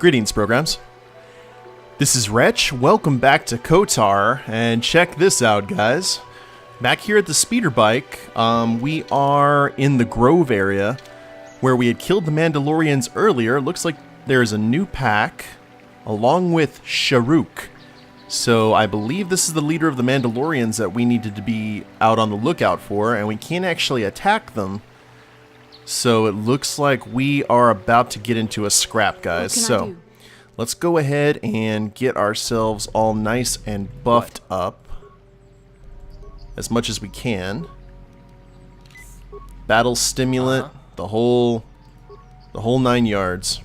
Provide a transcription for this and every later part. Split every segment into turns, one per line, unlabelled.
Greetings, programs. This is Wretch. Welcome back to Kotar, and check this out, guys. Back here at the speeder bike, we are in the Grove area where we had killed the Mandalorians earlier. Looks like there's a new pack along with Sharuk. So I believe this is the leader of the Mandalorians that we needed to be out on the lookout for, and we can't actually attack them. So it looks like we are about to get into a scrap, guys. So let's go ahead and get ourselves all nice and buffed up as much as we can. Battle stimulant, the whole 9 yards.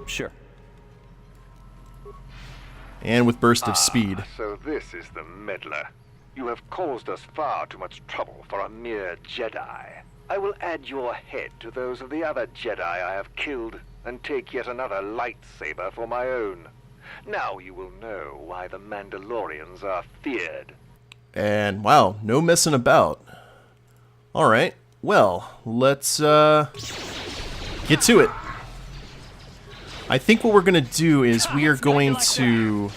Sure.
And with burst of speed.
So this is the meddler. You have caused us far too much trouble for a mere Jedi. I will add your head to those of the other Jedi I have killed and take yet another lightsaber for my own. Now you will know why the Mandalorians are feared.
And wow, no messing about. Alright, well, let's get to it. I think what we're going to do is we are going to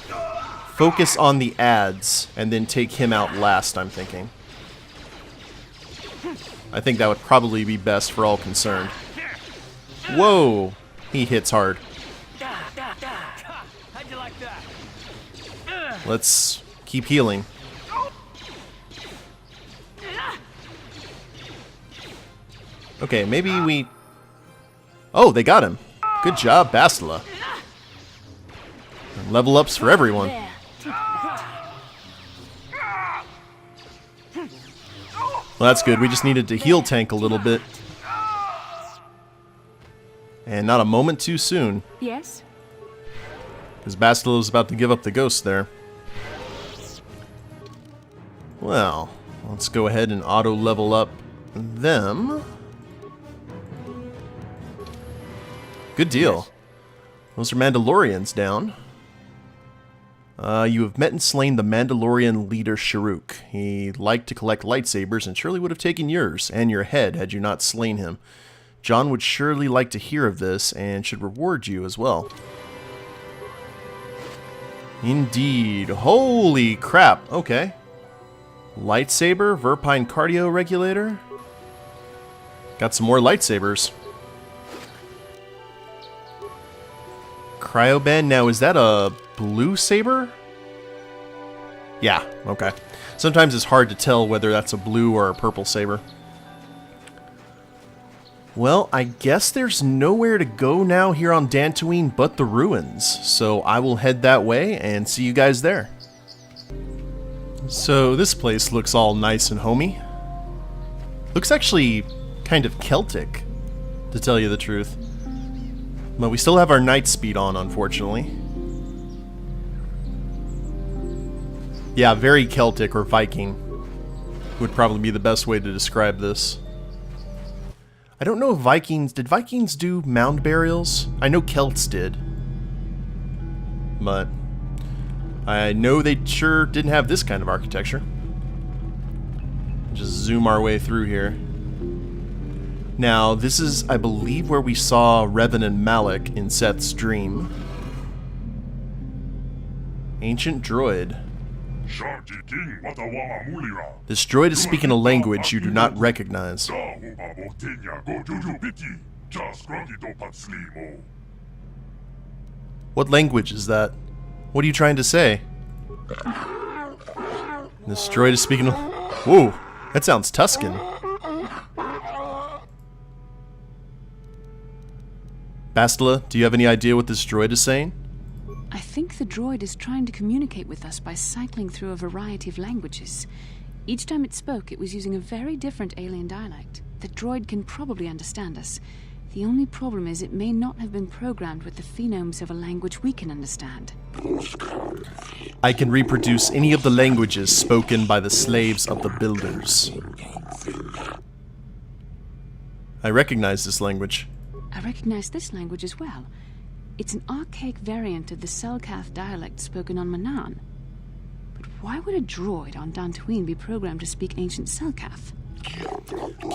focus on the ads and then take him out last, I'm thinking. I think that would probably be best for all concerned. Whoa! He hits hard. Let's keep healing. Okay, maybe we... Oh, they got him. Good job, Bastila. Level ups for everyone. Well, that's good. We just needed to heal tank a little bit. And not a moment too soon.
Yes?
Because Bastila was about to give up the ghost there. Well, let's go ahead and auto level up them. Good deal. Those are Mandalorians down. You have met and slain the Mandalorian leader Sharuk. He liked to collect lightsabers and surely would have taken yours and your head had you not slain him. John would surely like to hear of this and should reward you as well. Indeed. Holy crap. Okay. Lightsaber, Verpine cardio regulator. Got some more lightsabers. Cryoband. Now, is that a blue saber? Yeah, okay. Sometimes it's hard to tell whether that's a blue or a purple saber. Well, I guess there's nowhere to go now here on Dantooine but the ruins. So I will head that way and see you guys there. So this place looks all nice and homey. Looks actually kind of Celtic, to tell you the truth. But we still have our night speed on, unfortunately. Yeah, very Celtic or Viking would probably be the best way to describe this. I don't know if Vikings... Did Vikings do mound burials? I know Celts did. But I know they sure didn't have this kind of architecture. Just zoom our way through here. Now, this is, I believe, where we saw Revan Malak in Seth's dream. Ancient droid. This droid is speaking a language you do not recognize. What language is that? What are you trying to say? This droid is speaking... Whoa, that sounds Tuscan. Bastila, do you have any idea what this droid is saying?
I think the droid is trying to communicate with us by cycling through a variety of languages. Each time it spoke, it was using a very different alien dialect. The droid can probably understand us. The only problem is it may not have been programmed with the phonemes of a language we can understand.
I can reproduce any of the languages spoken by the slaves of the builders. I recognize this language.
I recognize this language as well. It's an archaic variant of the Selkath dialect spoken on Manaan. But why would a droid on Dantooine be programmed to speak ancient Selkath?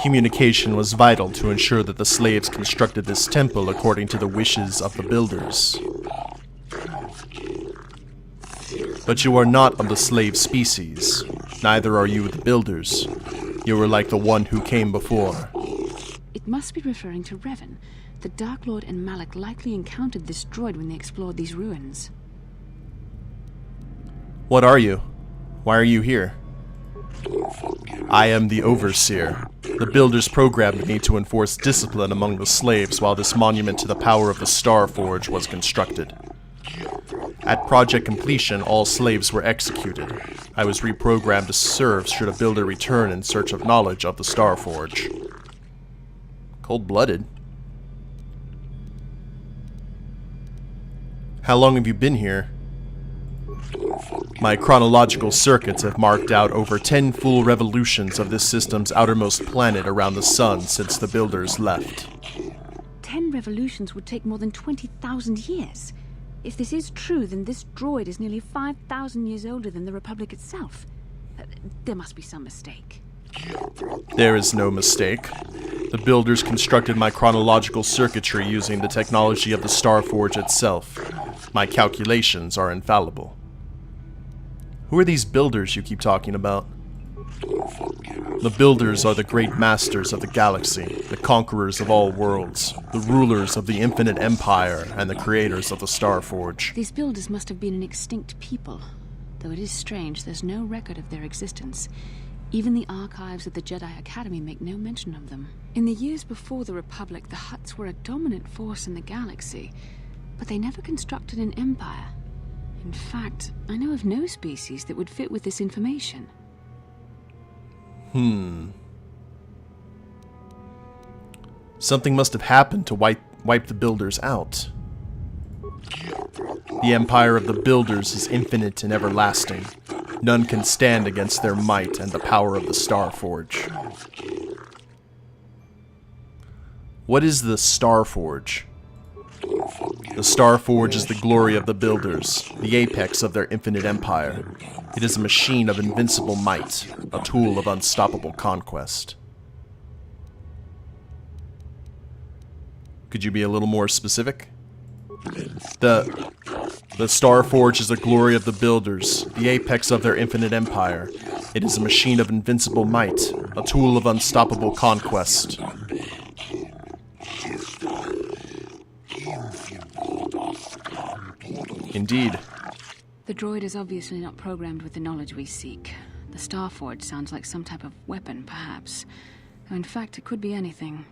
Communication was vital to ensure that the slaves constructed this temple according to the wishes of the builders. But you are not of the slave species. Neither are you the builders. You are like the one who came before.
It must be referring to Revan. The Dark Lord and Malak likely encountered this droid when they explored these ruins.
What are you? Why are you here? I am the Overseer. The builders programmed me to enforce discipline among the slaves while this monument to the power of the Star Forge was constructed. At project completion, all slaves were executed. I was reprogrammed to serve should a builder return in search of knowledge of the Star Forge. Cold-blooded. How long have you been here? My chronological circuits have marked out over 10 full revolutions of this system's outermost planet around the sun since the builders left.
10 revolutions would take more than 20,000 years. If this is true, then this droid is nearly 5,000 years older than the Republic itself. There must be some mistake.
There is no mistake. The builders constructed my chronological circuitry using the technology of the Star Forge itself. My calculations are infallible. Who are these builders you keep talking about? The builders are the great masters of the galaxy, the conquerors of all worlds, the rulers of the infinite empire, and the creators of the Star Forge.
These builders must have been an extinct people. Though it is strange, there's no record of their existence. Even the archives of the Jedi Academy make no mention of them. In the years before the Republic, the Hutts were a dominant force in the galaxy, but they never constructed an empire. In fact, I know of no species that would fit with this information.
Something must have happened to wipe the builders out. The empire of the builders is infinite and everlasting. None can stand against their might and the power of the Star Forge. What is the Star Forge? The Star Forge is the glory of the builders, the apex of their infinite empire. It is a machine of invincible might, a tool of unstoppable conquest. Could you be a little more specific? The Star Forge is the glory of the builders, the apex of their infinite empire. It is a machine of invincible might, a tool of unstoppable conquest. Indeed.
The droid is obviously not programmed with the knowledge we seek. The Star Forge sounds like some type of weapon, perhaps. Though in fact, it could be anything.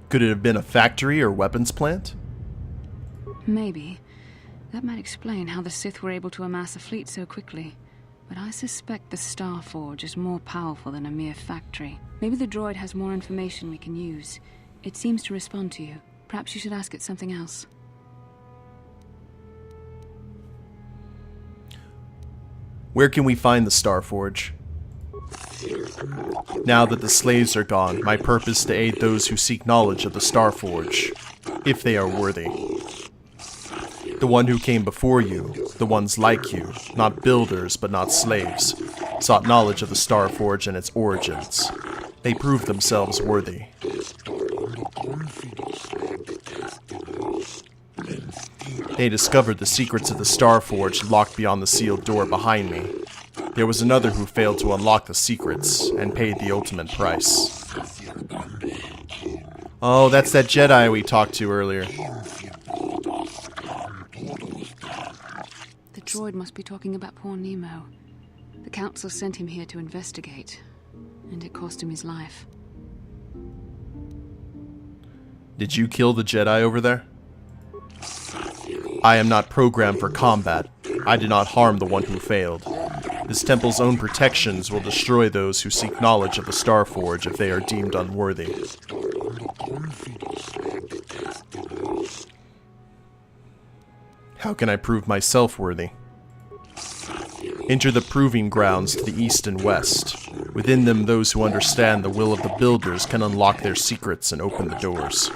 Could it have been a factory or weapons plant?
Maybe. That might explain how the Sith were able to amass a fleet so quickly. But I suspect the Star Forge is more powerful than a mere factory. Maybe the droid has more information we can use. It seems to respond to you. Perhaps you should ask it something else.
Where can we find the Star Forge? Now that the slaves are gone, my purpose is to aid those who seek knowledge of the Star Forge, if they are worthy. The one who came before you, the ones like you, not builders but not slaves, sought knowledge of the Star Forge and its origins. They proved themselves worthy. They discovered the secrets of the Star Forge locked beyond the sealed door behind me. There was another who failed to unlock the secrets and paid the ultimate price. Oh, that's that Jedi we talked to earlier.
The droid must be talking about poor Nemo. The Council sent him here to investigate, and it cost him his life.
Did you kill the Jedi over there? I am not programmed for combat. I did not harm the one who failed. This temple's own protections will destroy those who seek knowledge of the Star Forge if they are deemed unworthy. How can I prove myself worthy? Enter the proving grounds to the east and west. Within them, those who understand the will of the builders can unlock their secrets and open the doors.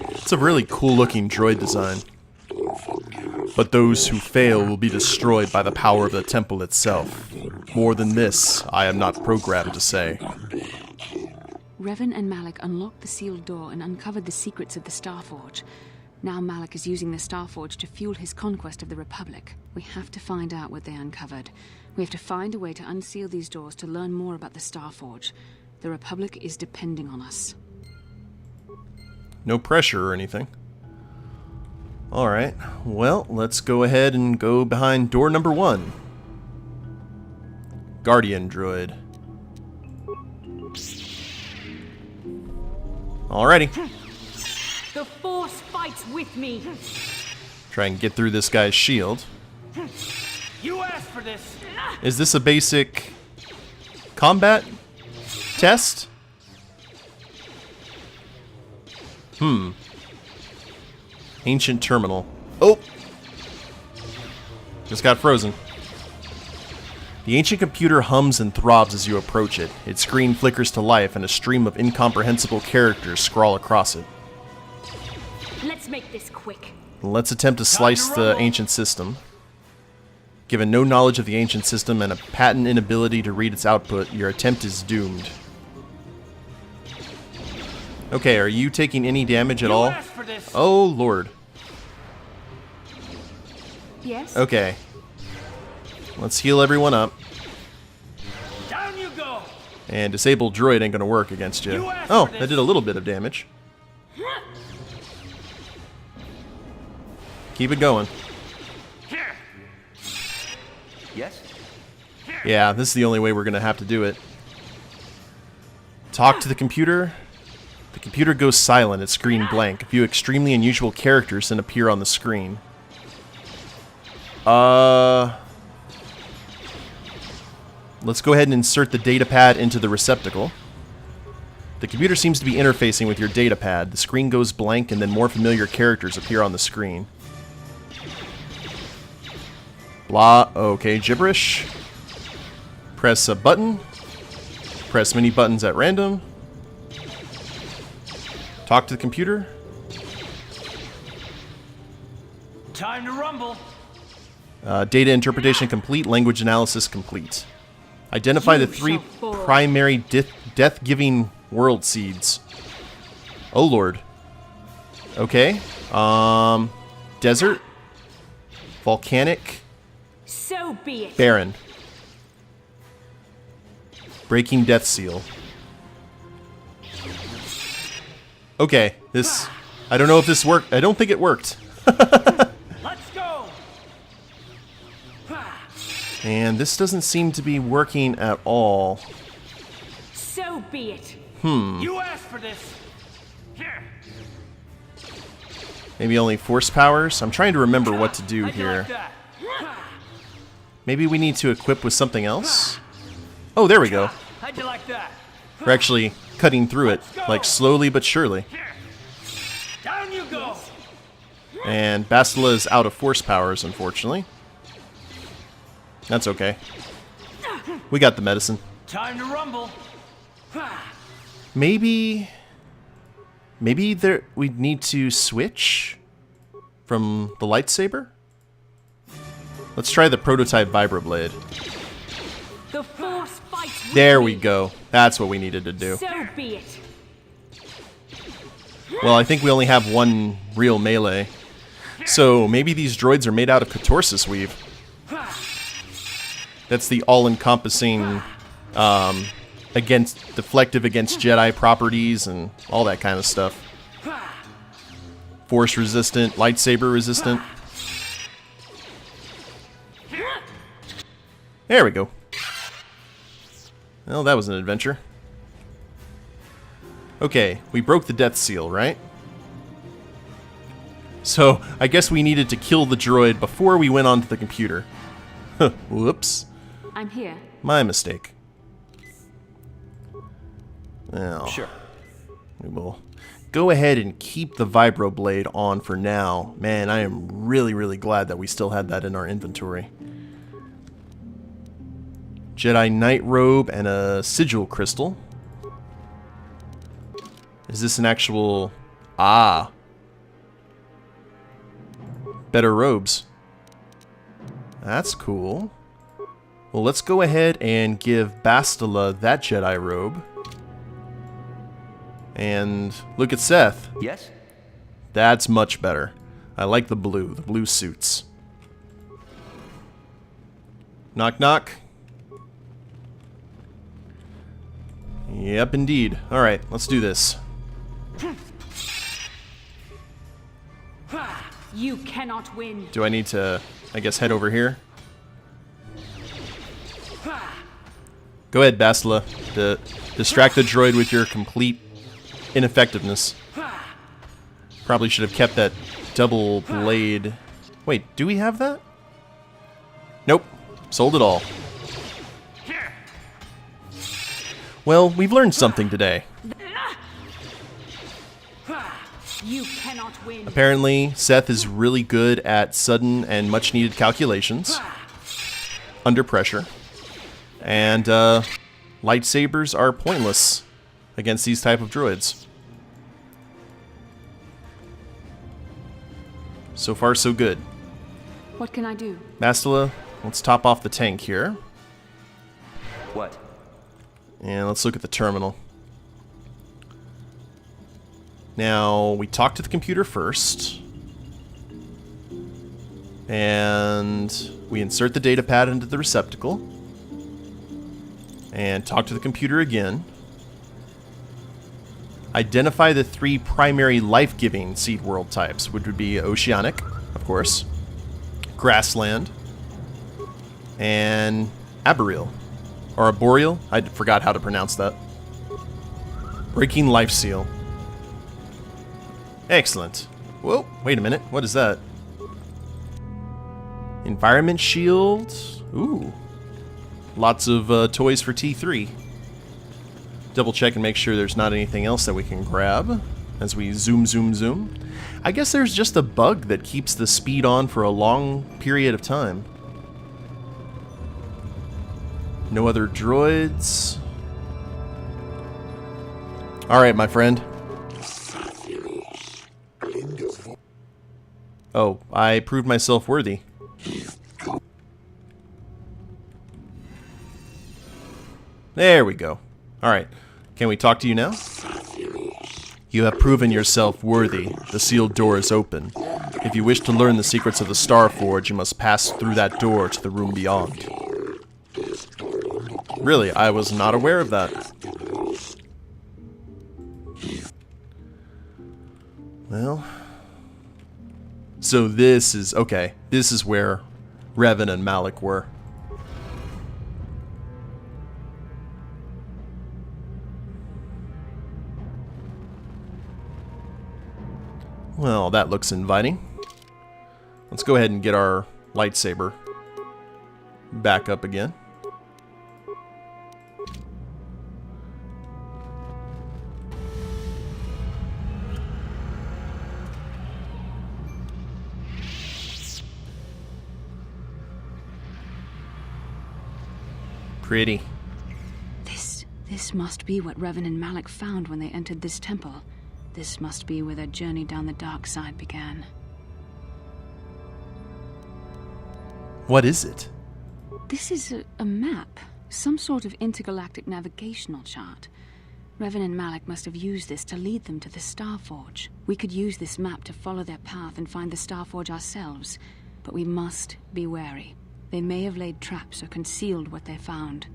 It's a really cool-looking droid design. But those who fail will be destroyed by the power of the temple itself. More than this, I am not programmed to say.
Revan and Malak unlocked the sealed door and uncovered the secrets of the Starforge. Now Malak is using the Starforge to fuel his conquest of the Republic. We have to find out what they uncovered. We have to find a way to unseal these doors to learn more about the Starforge. The Republic is depending on us.
No pressure or anything. Alright, well, let's go ahead and go behind door number 1. Guardian droid. Alrighty.
The Force fights with me.
Try and get through this guy's shield.
You asked for this.
Is this a basic combat test? Ancient terminal. Oh! Just got frozen. The ancient computer hums and throbs as you approach it. Its screen flickers to life and a stream of incomprehensible characters scrawl across it.
Let's make this quick.
Let's attempt to slice the ancient system. Given no knowledge of the ancient system and a patent inability to read its output, your attempt is doomed. Okay, are you taking any damage at all? Oh, Lord.
Yes?
Okay. Let's heal everyone up.
Down you go.
And disable droid ain't gonna work against you. Oh, that did a little bit of damage. Keep it going.
Yes?
Yeah, this is the only way we're gonna have to do it. Talk to the computer. The computer goes silent, its screen blank. A few extremely unusual characters then appear on the screen. Let's go ahead and insert the datapad into the receptacle. The computer seems to be interfacing with your datapad. The screen goes blank and then more familiar characters appear on the screen. Blah, okay, gibberish. Press a button. Press many buttons at random. Talk to the computer.
Time to rumble.
Data interpretation complete, language analysis complete. Identify the 3 primary death-giving world seeds. Oh lord. Okay. Desert. Volcanic.
So be it.
Barren. Breaking Death Seal. Okay, this... I don't know if this worked. I don't think it worked.
Let's go.
And this doesn't seem to be working at all.
So be it.
You asked for this.
Maybe only force powers? I'm trying to remember what to do
How'd you like
here.
that?
Maybe we need to equip with something else? Oh, there we go.
How'd you like that?
We're actually cutting through it, like slowly but surely.
Down you go.
And Bastila is out of force powers, unfortunately. That's okay. We got the medicine.
Time to rumble.
Maybe there we'd need to switch from the lightsaber? Let's try the prototype vibroblade.
The Force fights with
There
me.
we go. That's what we needed to do.
So be it.
Well, I think we only have one real melee. So maybe these droids are made out of Catorsis weave. That's the all-encompassing deflective against Jedi properties and all that kind of stuff. Force resistant, lightsaber resistant. There we go. Well, that was an adventure. Okay, we broke the death seal, right? So, I guess we needed to kill the droid before we went onto the computer. Whoops.
I'm here.
My mistake. Well,
Sure.
we will go ahead and keep the vibroblade on for now. Man, I am really, really glad that we still had that in our inventory. Jedi Knight Robe and a Sigil Crystal. Is this an actual... Ah. Better robes. That's cool. Well, let's go ahead and give Bastila that Jedi robe. And look at Seth.
Yes?
That's much better. I like the blue suits. Knock, knock. Yep, indeed. Alright, let's do this.
You cannot win.
Do I need to, I guess, head over here? Go ahead, Bastila. Distract the droid with your complete ineffectiveness. Probably should have kept that double blade. Wait, do we have that? Nope. Sold it all. Well, we've learned something today.
You cannot win.
Apparently, Seth is really good at sudden and much-needed calculations under pressure. And lightsabers are pointless against these type of droids. So far, so good.
What can I do?
Bastila, let's top off the tank here.
What?
And let's look at the terminal. Now, we talk to the computer first. And we insert the data pad into the receptacle. And talk to the computer again. Identify the 3 primary life-giving seed world types, which would be oceanic, of course, grassland, and arboreal. Or arboreal? I forgot how to pronounce that. Breaking life seal. Excellent. Whoa, wait a minute. What is that? Environment shield. Ooh. Lots of toys for T3. Double check and make sure there's not anything else that we can grab as we zoom, zoom, zoom. I guess there's just a bug that keeps the speed on for a long period of time. No other droids. Alright, my friend. Oh, I proved myself worthy. There we go. Alright, can we talk to you now? You have proven yourself worthy. The sealed door is open. If you wish to learn the secrets of the Star Forge, you must pass through that door to the room beyond. Really, I was not aware of that. Well... So this is... Okay, this is where Revan and Malak were. Well, that looks inviting. Let's go ahead and get our lightsaber back up again. Pretty.
This must be what Revan and Malak found when they entered this temple. This must be where their journey down the dark side began.
What is it?
This is a map. Some sort of intergalactic navigational chart. Revan and Malak must have used this to lead them to the Star Forge. We could use this map to follow their path and find the Star Forge ourselves. But we must be wary. They may have laid traps or concealed what they found.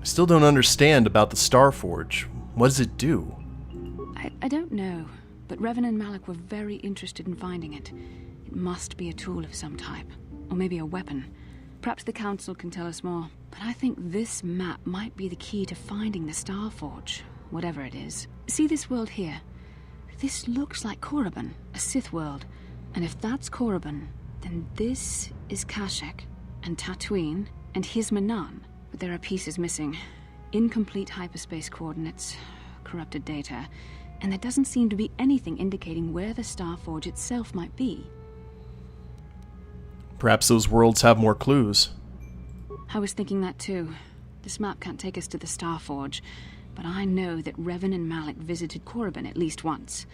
I still don't understand about the Star Forge. What does it do?
I don't know, but Revan and Malak were very interested in finding it. It must be a tool of some type, or maybe a weapon. Perhaps the Council can tell us more. But I think this map might be the key to finding the Star Forge, whatever it is. See this world here? This looks like Korriban, a Sith world. And if that's Korriban, then this is Kashyyyk, and Tatooine, and Hizmanan. But there are pieces missing. Incomplete hyperspace coordinates, corrupted data, and there doesn't seem to be anything indicating where the Star Forge itself might be.
Perhaps those worlds have more clues.
I was thinking that too. This map can't take us to the Star Forge, but I know that Revan and Malak visited Korriban at least once.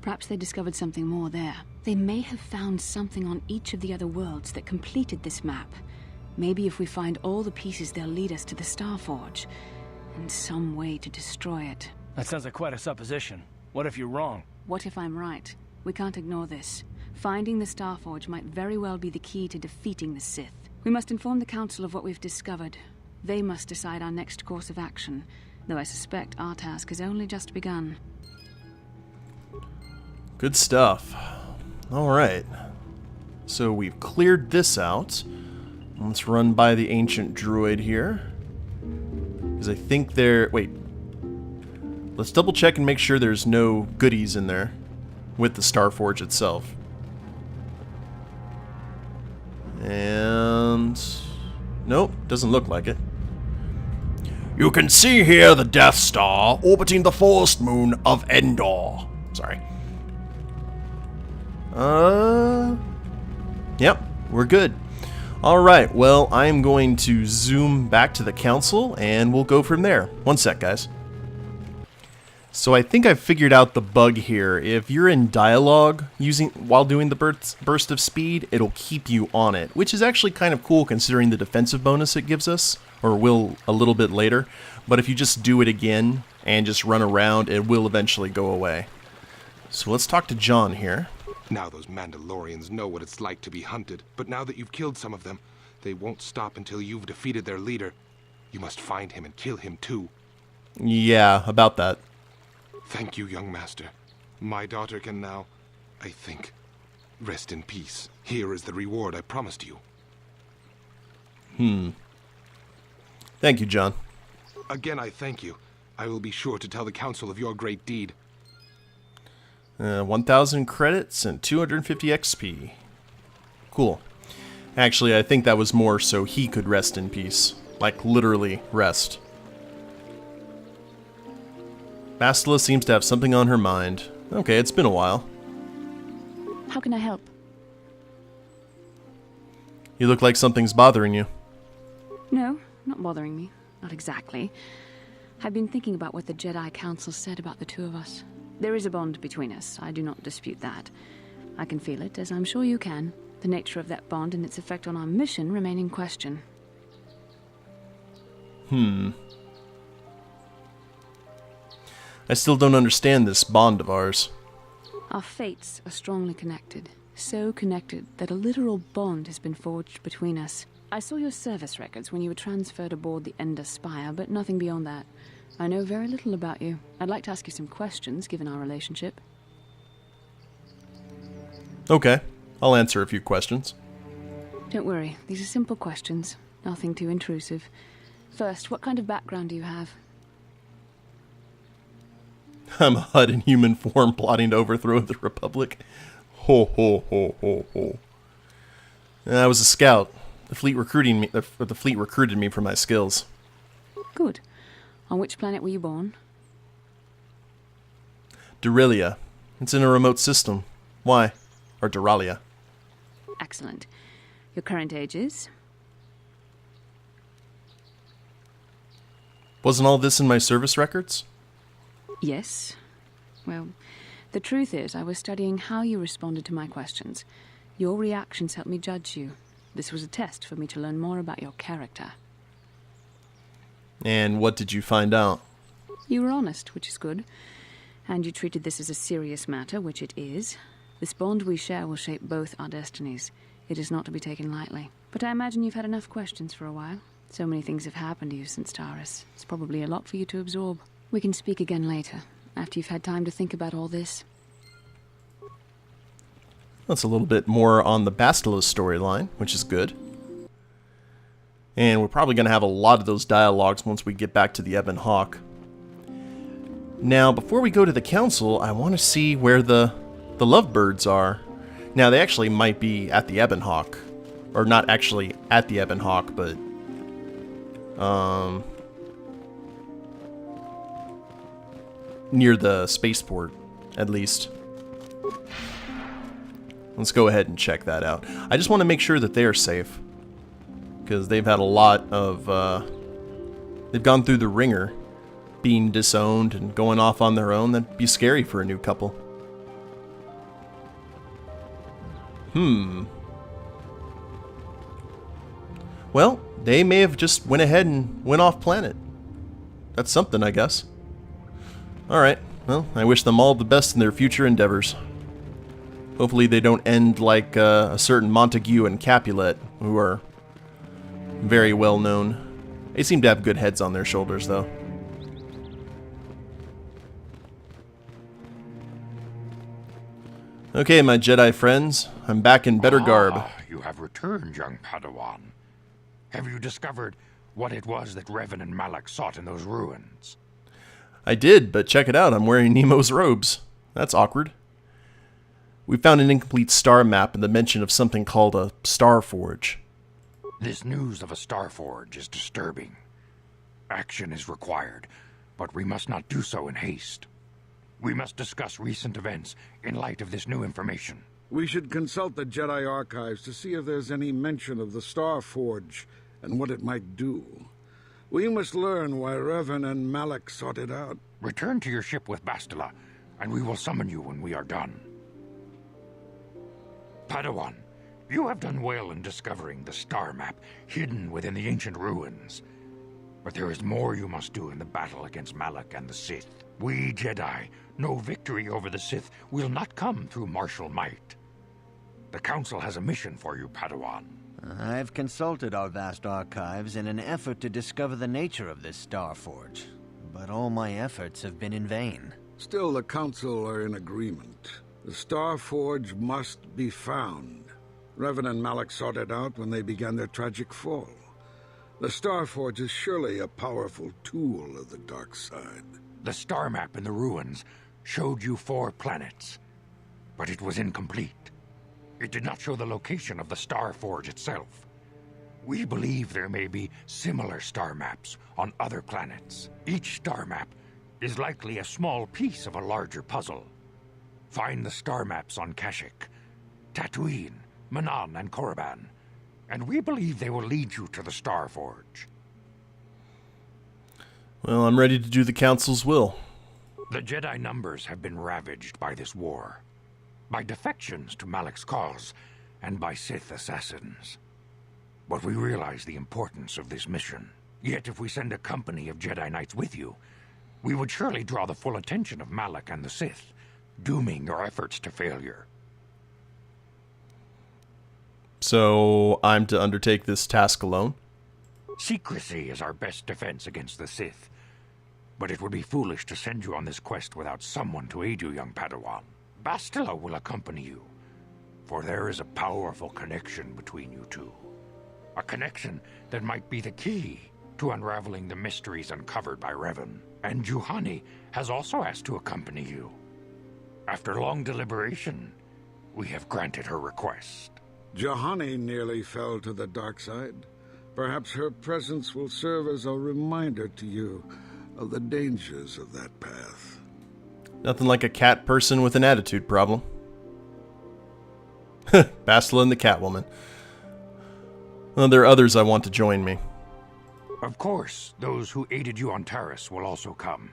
Perhaps they discovered something more there. They may have found something on each of the other worlds that completed this map. Maybe if we find all the pieces, they'll lead us to the Starforge, and some way to destroy it.
That sounds like quite a supposition. What if you're wrong?
What if I'm right? We can't ignore this. Finding the Starforge might very well be the key to defeating the Sith. We must inform the Council of what we've discovered. They must decide our next course of action, though I suspect our task has only just begun.
Good stuff. Alright. So we've cleared this out. Let's run by the ancient droid here. Because I think there... Wait. Let's double check and make sure there's no goodies in there with the Starforge itself. And... Nope, doesn't look like it. You can see here the Death Star orbiting the forest moon of Endor. Sorry. Yep, we're good. Alright, well, I'm going to zoom back to the council, and we'll go from there. One sec, guys. So I think I've figured out the bug here. If you're in dialogue while doing the burst of speed, it'll keep you on it, which is actually kind of cool considering the defensive bonus it gives us, or will a little bit later. But if you just do it again and just run around, it will eventually go away. So let's talk to John here.
Now those Mandalorians know what it's like to be hunted, but now that you've killed some of them, they won't stop until you've defeated their leader. You must find him and kill him too.
Yeah, about that.
Thank you, young master. My daughter can now, I think, rest in peace. Here is the reward I promised you.
Thank you, John.
Again, I thank you. I will be sure to tell the council of your great deed.
1,000 credits and 250 XP. Cool. Actually, I think that was more so he could rest in peace. Like, literally rest. Bastila seems to have something on her mind. Okay, it's been a while.
How can I help?
You look like something's bothering you.
No, not bothering me. Not exactly. I've been thinking about what the Jedi Council said about the two of us. There is a bond between us. I do not dispute that. I can feel it, as I'm sure you can. The nature of that bond and its effect on our mission remain in question.
I still don't understand this bond of ours.
Our fates are strongly connected. So connected that a literal bond has been forged between us. I saw your service records when you were transferred aboard the Ender Spire, but nothing beyond that. I know very little about you. I'd like to ask you some questions, given our relationship.
Okay, I'll answer a few questions.
Don't worry, these are simple questions. Nothing too intrusive. First, what kind of background do you have?
I'm a HUD in human form plotting to overthrow the Republic. Ho ho ho ho ho. I was a scout. The fleet recruited me for my skills.
Good. On which planet were you born?
Durilia. It's in a remote system. Why? Or Duralia.
Excellent. Your current age is?
Wasn't all this in my service records?
Yes. Well, the truth is, I was studying how you responded to my questions. Your reactions helped me judge you. This was a test for me to learn more about your character.
And what did you find out?
You were honest, which is good. And you treated this as a serious matter, which it is. This bond we share will shape both our destinies. It is not to be taken lightly. But I imagine you've had enough questions for a while. So many things have happened to you since Taris. It's probably a lot for you to absorb. We can speak again later, after you've had time to think about all this.
That's a little bit more on the Bastila storyline, which is good. And we're probably going to have a lot of those dialogues once we get back to the Ebon Hawk. Now, before we go to the council, I want to see where the lovebirds are. Now, they actually might be at the Ebon Hawk. Or not actually at the Ebon Hawk, but... near the spaceport, at least. Let's go ahead and check that out. I just want to make sure that they are safe. Because they've had a lot of, they've gone through the ringer. Being disowned and going off on their own. That'd be scary for a new couple. Well, they may have just went ahead and went off planet. That's something, I guess. Alright, well, I wish them all the best in their future endeavors. Hopefully they don't end like a certain Montague and Capulet, who are very well known. They seem to have good heads on their shoulders, though. Okay, my Jedi friends, I'm back in better garb.
You have returned, young Padawan. Have you discovered what it was that Revan and Malak sought in those ruins?
I did, but check it out, I'm wearing Nemo's robes. That's awkward. We found an incomplete star map and the mention of something called a Star Forge.
This news of a Star Forge is disturbing. Action is required, but we must not do so in haste. We must discuss recent events in light of this new information.
We should consult the Jedi archives to see if there's any mention of the Star Forge and what it might do. We must learn why Revan and Malak sought it out.
Return to your ship with Bastila, and we will summon you when we are done. Padawan, you have done well in discovering the star map hidden within the ancient ruins. But there is more you must do in the battle against Malak and the Sith. We Jedi know victory over the Sith will not come through martial might. The Council has a mission for you, Padawan.
I've consulted our vast archives in an effort to discover the nature of this Star Forge, but all my efforts have been in vain.
Still, the Council are in agreement. The Star Forge must be found. Revan and Malak sought it out when they began their tragic fall. The Star Forge is surely a powerful tool of the dark side.
The star map in the ruins showed you 4 planets, but it was incomplete. It did not show the location of the Star Forge itself. We believe there may be similar star maps on other planets. Each star map is likely a small piece of a larger puzzle. Find the star maps on Kashyyyk, Tatooine, Manan, and Korriban, and we believe they will lead you to the Star Forge.
Well, I'm ready to do the Council's will.
The Jedi numbers have been ravaged by this war, by defections to Malak's cause, and by Sith assassins. But we realize the importance of this mission. Yet if we send a company of Jedi Knights with you, we would surely draw the full attention of Malak and the Sith, dooming your efforts to failure.
So, I'm to undertake this task alone?
Secrecy is our best defense against the Sith, but it would be foolish to send you on this quest without someone to aid you, young Padawan. Bastila will accompany you, for there is a powerful connection between you two. A connection that might be the key to unraveling the mysteries uncovered by Revan. And Juhani has also asked to accompany you. After long deliberation, we have granted her request.
Juhani nearly fell to the dark side. Perhaps her presence will serve as a reminder to you of the dangers of that path.
Nothing like a cat person with an attitude problem. Bastila and the Catwoman. Well, there are others I want to join me.
Of course, those who aided you on Taris will also come.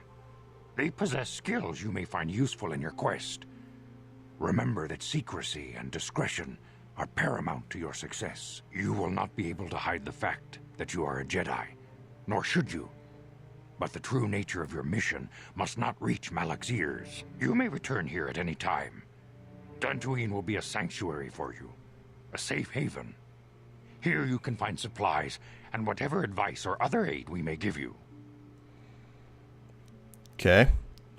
They possess skills you may find useful in your quest. Remember that secrecy and discretion are paramount to your success. You will not be able to hide the fact that you are a Jedi, nor should you. But the true nature of your mission must not reach Malak's ears. You may return here at any time. Dantooine will be a sanctuary for you, a safe haven. Here you can find supplies and whatever advice or other aid we may give you.
Okay.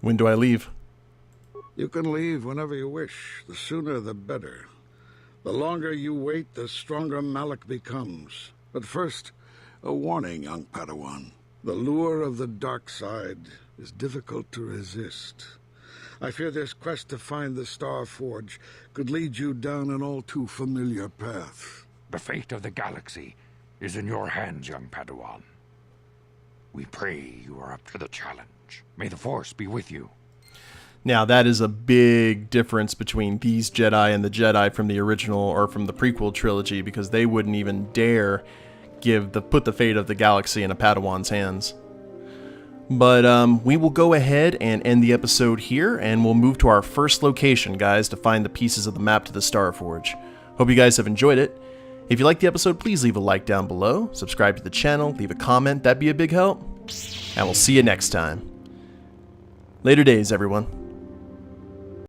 When do I leave?
You can leave whenever you wish. The sooner the better. The longer you wait, the stronger Malak becomes. But first, a warning, young Padawan. The lure of the dark side is difficult to resist. I fear this quest to find the Star Forge could lead you down an all too familiar path.
The fate of the galaxy is in your hands, young Padawan. We pray you are up to the challenge. May the Force be with you.
Now, that is a big difference between these Jedi and the Jedi from the original or from the prequel trilogy, because they wouldn't even dare put the fate of the galaxy in a Padawan's hands. But we will go ahead and end the episode here, and we'll move to our first location, guys, to find the pieces of the map to the Star Forge. Hope you guys have enjoyed it. If you liked the episode, please leave a like down below, subscribe to the channel, leave a comment, that'd be a big help. And we'll see you next time. Later days, everyone.